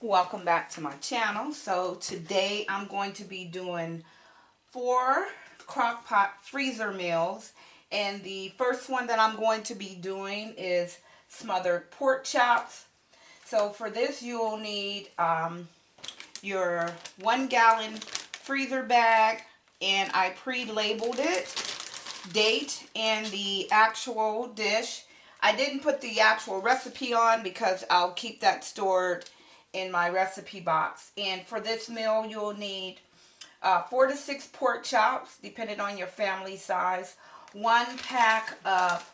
Welcome back to my channel. So today I'm going to be doing 4 Crockpot freezer meals, and the first one that I'm going to be doing is smothered pork chops. So for this you will need your 1-gallon freezer bag, and I pre-labeled it, date, and the actual dish. I didn't put the actual recipe on because I'll keep that stored in my recipe box. And for this meal you'll need 4 to 6 pork chops depending on your family size, 1 pack of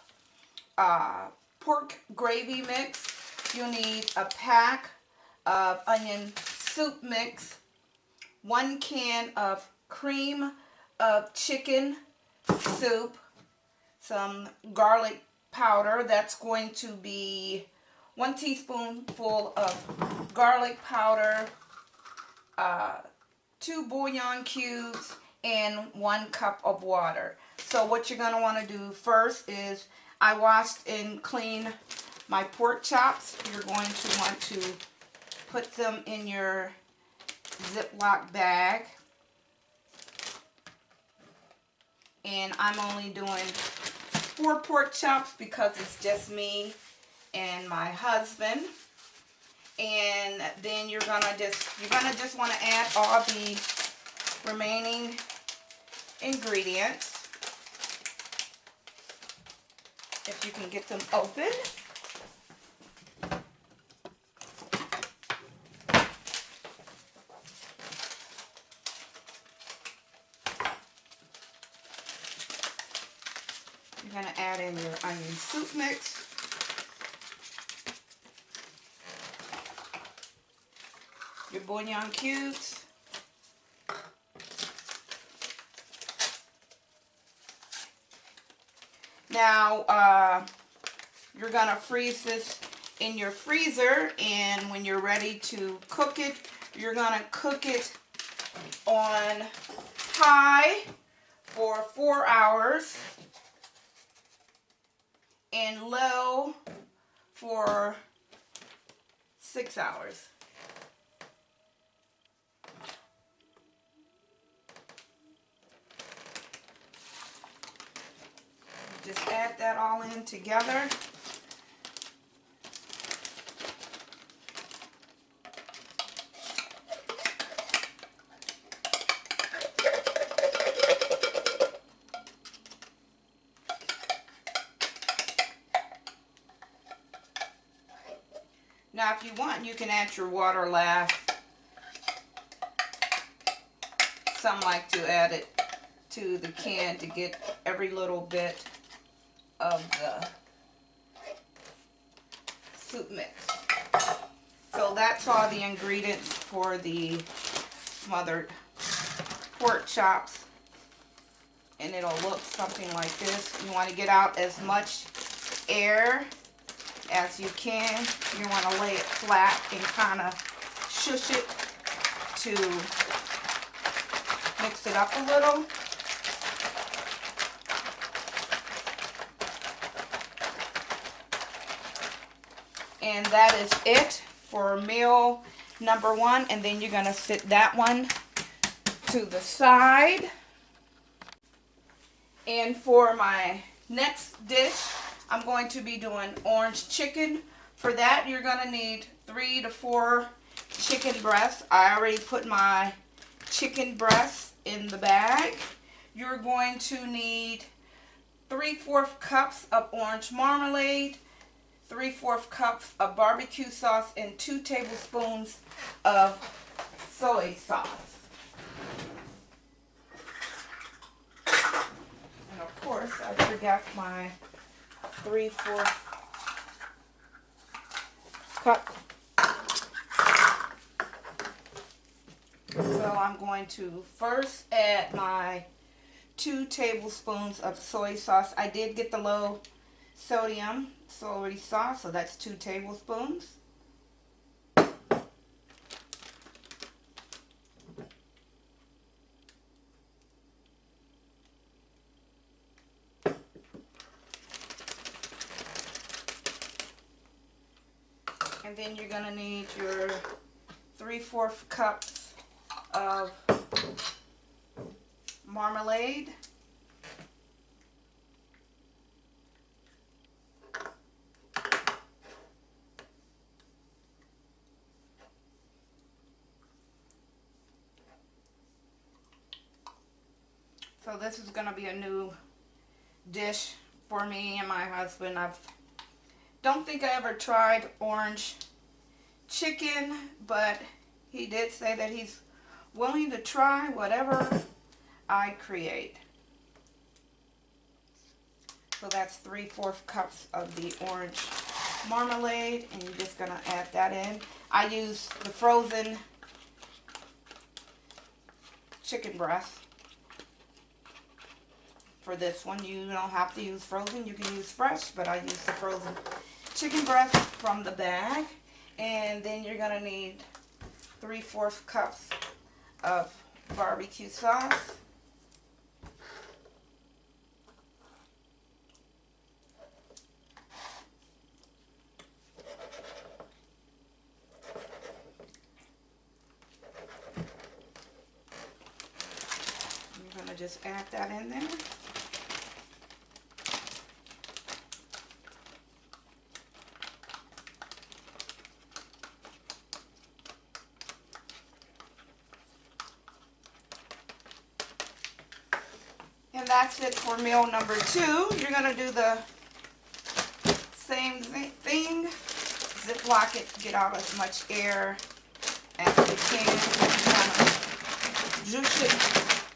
pork gravy mix. You'll need a pack of onion soup mix, 1 can of cream of chicken soup, some garlic powder. That's going to be 1 teaspoonful of garlic powder, 2 bouillon cubes, and 1 cup of water. So what you're going to want to do first is, I washed and cleaned my pork chops. You're going to want to put them in your Ziploc bag. And I'm only doing 4 pork chops because it's just me and my husband. And then you're gonna just want to add all the remaining ingredients, if you can get them open. You're going to add in your onion soup mix, your bouillon cubes, now you're going to freeze this in your freezer, and when you're ready to cook it, you're going to cook it on high for 4 hours and low for 6 hours. Just add that all in together. Now if you want, you can add your water last. Some like to add it to the can to get every little bit of the soup mix. So that's all the ingredients for the smothered pork chops, and it'll look something like this. You want to get out as much air as you can. You want to lay it flat and kind of shush it to mix it up a little. And that is it for meal number 1. And then you're going to set that one to the side. And for my next dish, I'm going to be doing orange chicken. For that, you're going to need 3 to 4 chicken breasts. I already put my chicken breasts in the bag. You're going to need 3/4 cups of orange marmalade, 3/4 cups of barbecue sauce, and 2 tablespoons of soy sauce. And of course, I forgot my 3/4 cup. So I'm going to first add my 2 tablespoons of soy sauce. I did get the low sodium soy sauce, so that's 2 tablespoons. And then you're going to need your 3/4 cups of marmalade. So this is going to be a new dish for me and my husband. I don't think I ever tried orange chicken, but he did say that he's willing to try whatever I create. So that's 3/4 cups of the orange marmalade, and you're just going to add that in. I use the frozen chicken breast for this one. You don't have to use frozen, you can use fresh, but I use the frozen chicken breast from the bag. And then you're going to need 3/4 cups of barbecue sauce. You're going to just add that in there. And that's it for meal number 2. You're going to do the same thing. Ziploc it, get out as much air as you can. Kind of juice it.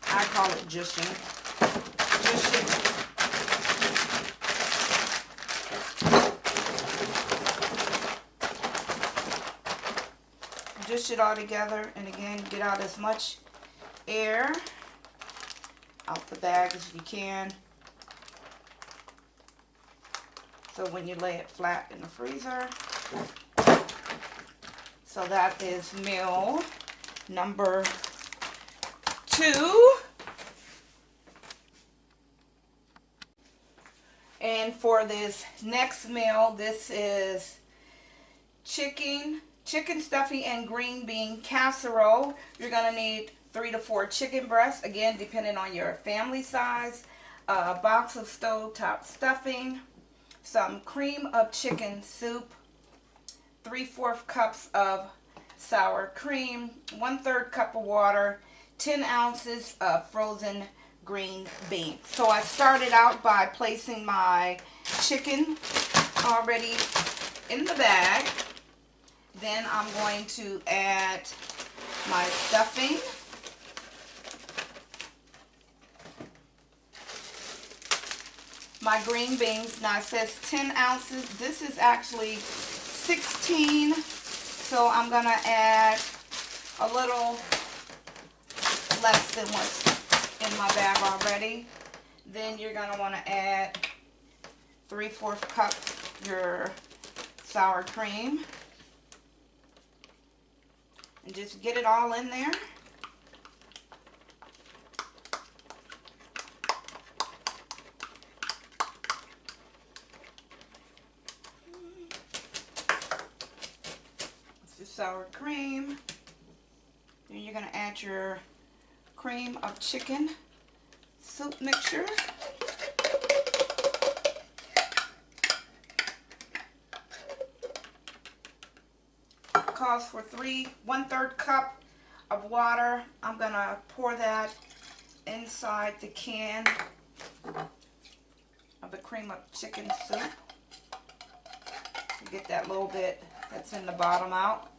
I call it juicing. Juice it. Juice it all together, and again, get out as much air out the bag as you can, so when you lay it flat in the freezer. So that is meal number 2. And for this next meal, this is chicken stuffing and green bean casserole. You're going to need 3 to 4 chicken breasts, again depending on your family size, a box of stovetop stuffing, some cream of chicken soup, 3/4 cups of sour cream, 1/3 cup of water, 10 ounces of frozen green beans. So I started out by placing my chicken already in the bag. Then I'm going to add my stuffing. My green beans. Now it says 10 ounces. This is actually 16. So I'm going to add a little less than what's in my bag already. Then you're going to want to add 3/4 cup your sour cream. And just get it all in there. It's the sour cream. Then you're going to add your cream of chicken soup mixture. Calls for 1/3 cup of water. I'm gonna pour that inside the can of the cream of chicken soup. Get that little bit that's in the bottom out.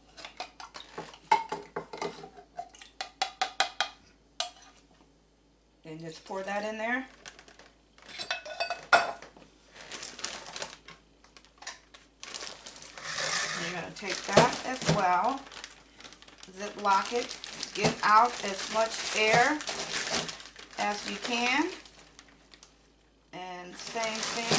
And just pour that in there. You're going to take that as well, Ziploc it, get out as much air as you can, and same thing.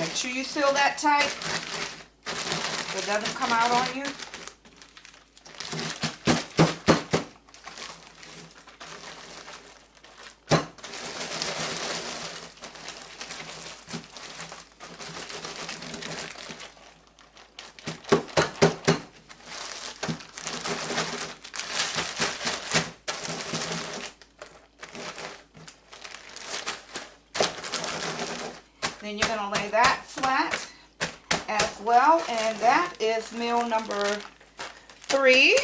Make sure you seal that tight so it doesn't come out on you. Then you're going to lay that flat as well. And that is meal number 3.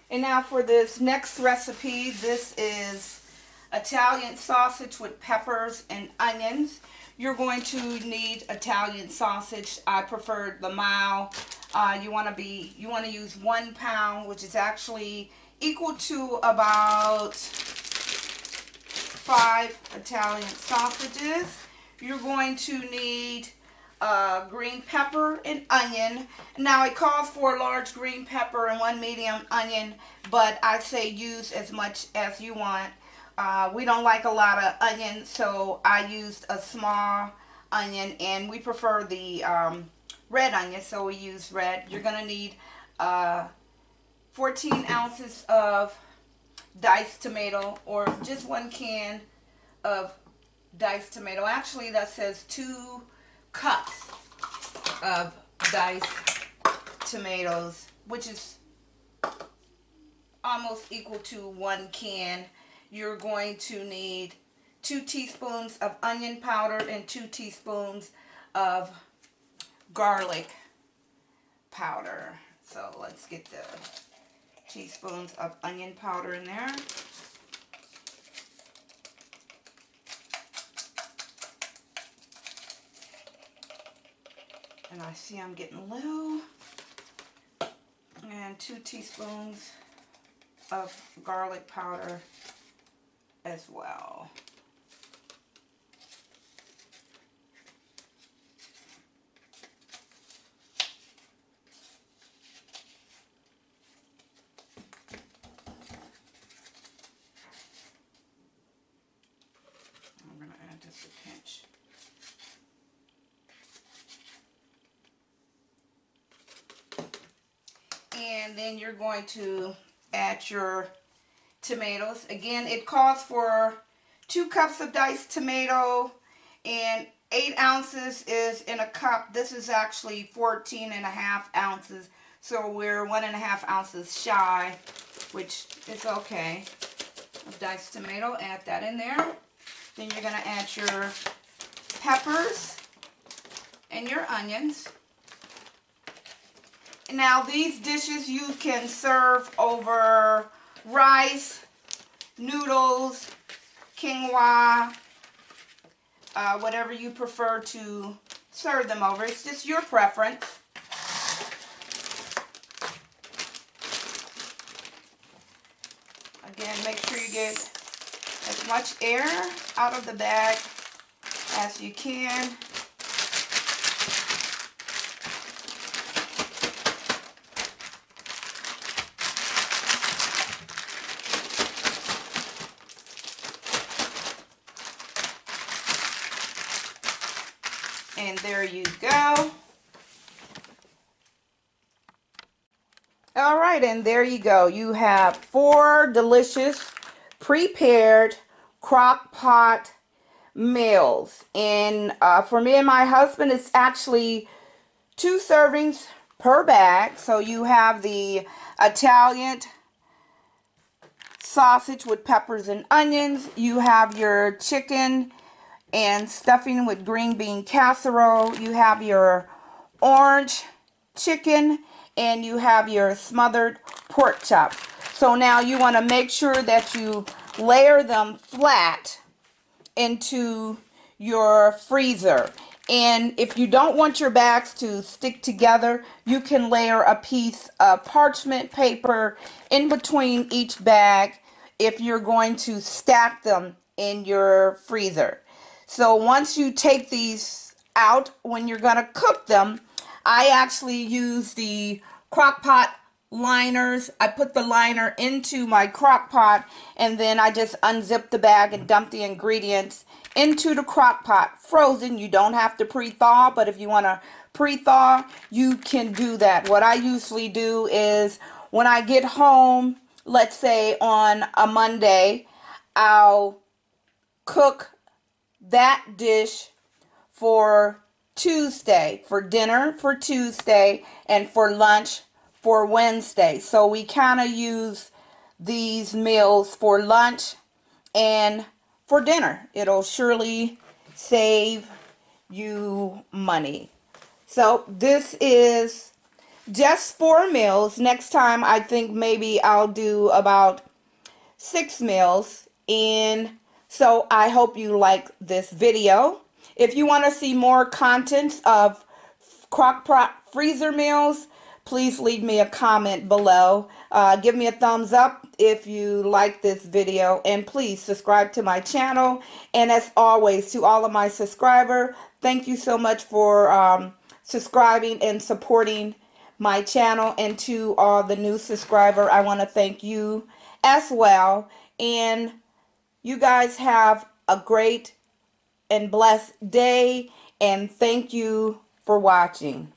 And now for this next recipe, this is Italian sausage with peppers and onions. You're going to need Italian sausage. I prefer the mild. You want to use 1 pound, which is actually equal to about 5 Italian sausages. You're going to need green pepper and onion. Now it calls for a large green pepper and 1 medium onion, but I say use as much as you want. We don't like a lot of onion, so I used a small onion, and we prefer the red onion, so we use red. You're going to need 14 ounces of diced tomato, or just 1 can of diced tomato. Actually, that says 2 cups of diced tomatoes, which is almost equal to 1 can. You're going to need 2 teaspoons of onion powder and 2 teaspoons of garlic powder. So let's get the teaspoons of onion powder in there. And I see I'm getting low. And 2 teaspoons of garlic powder as well. I'm going to add just a pinch. And then you're going to add your tomatoes. Again, it calls for 2 cups of diced tomato, and 8 ounces is in a cup. This is actually 14.5 ounces, so we're 1.5 ounces shy, which is okay, of diced tomato. Add that in there. Then you're going to add your peppers and your onions. Now these dishes you can serve over rice, noodles, quinoa, whatever you prefer to serve them over. It's just your preference. Again, make sure you get as much air out of the bag as you can. And there you go. All right, and there you go. You have 4 delicious prepared crock pot meals. And for me and my husband, it's actually 2 servings per bag. So you have the Italian sausage with peppers and onions. You have your chicken and stuffing with green bean casserole. You have your orange chicken, and you have your smothered pork chops. So now you want to make sure that you layer them flat into your freezer. And if you don't want your bags to stick together, you can layer a piece of parchment paper in between each bag if you're going to stack them in your freezer. So once you take these out, when you're going to cook them, I actually use the Crockpot liners. I put the liner into my Crockpot, and then I just unzip the bag and dump the ingredients into the Crockpot. Frozen, you don't have to pre-thaw, but if you want to pre-thaw, you can do that. What I usually do is when I get home, let's say on a Monday, I'll cook that dish for Tuesday, for dinner for Tuesday, and for lunch for Wednesday. So we kind of use these meals for lunch and for dinner. It'll surely save you money. So this is just 4 meals. Next time I think maybe I'll do about 6 meals. And so I hope you like this video. If you want to see more content of Crockpot freezer meals, please leave me a comment below. Give me a thumbs up if you like this video, and please subscribe to my channel. And as always, to all of my subscribers, thank you so much for subscribing and supporting my channel. And to all the new subscribers, I want to thank you as well. And you guys have a great and blessed day, and thank you for watching.